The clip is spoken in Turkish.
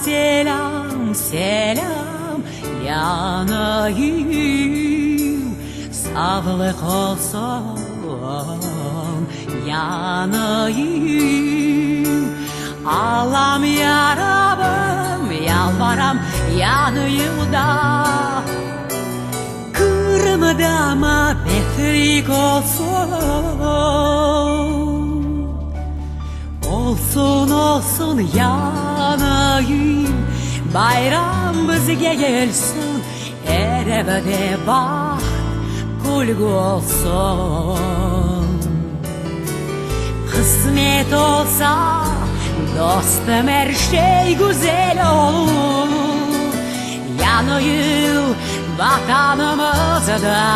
selam selam yanayım, sağlık olsun yanayım. Ağlam yaramım, yalvaram yanayım da, kırmıdama betrik olsun. Olsun olsun yanayım, bayram bizge gelsin, erevde baxt kulgu olsun. Kısmet olsa dostum her şey güzel olur, yanayım vatanımızda.